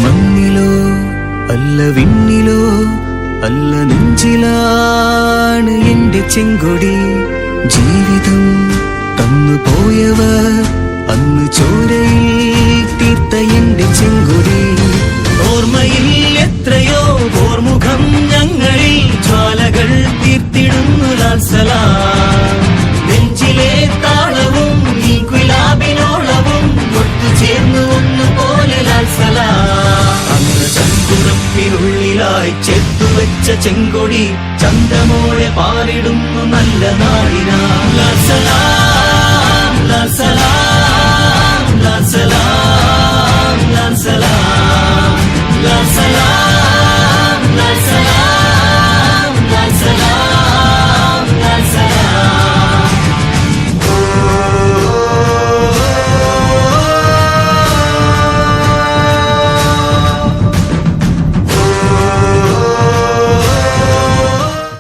മണ്ണിലോ അല്ല വിണ്ണിലോ അല്ല നെഞ്ചിലാണ് എന്റെ ചെങ്കൊടി. ജീവിതം തന്നു പോയവർ അന്ന് ചോരയിൽ തീർത്ത എന്റെ ചെങ്കൊടി. ഓർമ്മയിൽ എത്രയോ ഓർമുഖം ഞങ്ങളിൽ ജ്വാലകൾ തീർത്തിടുന്നു ലാൽ സലാം. നെഞ്ചിലെ താളവും ഈ ഗുലാബിനോളവും ഒത്തുചേർന്നു ഒന്നുപോലെ ലാൽ സലാം. അന്ന് ചങ്കുറപ്പിനുള്ളിലായി ചേർത്തുവെച്ച ചെങ്കൊടി ചന്തമോടെ പാറിടുന്നു നല്ല നാടിനാ. ലാൽ സലാം ലാൽ സലാം ലാൽ സലാം.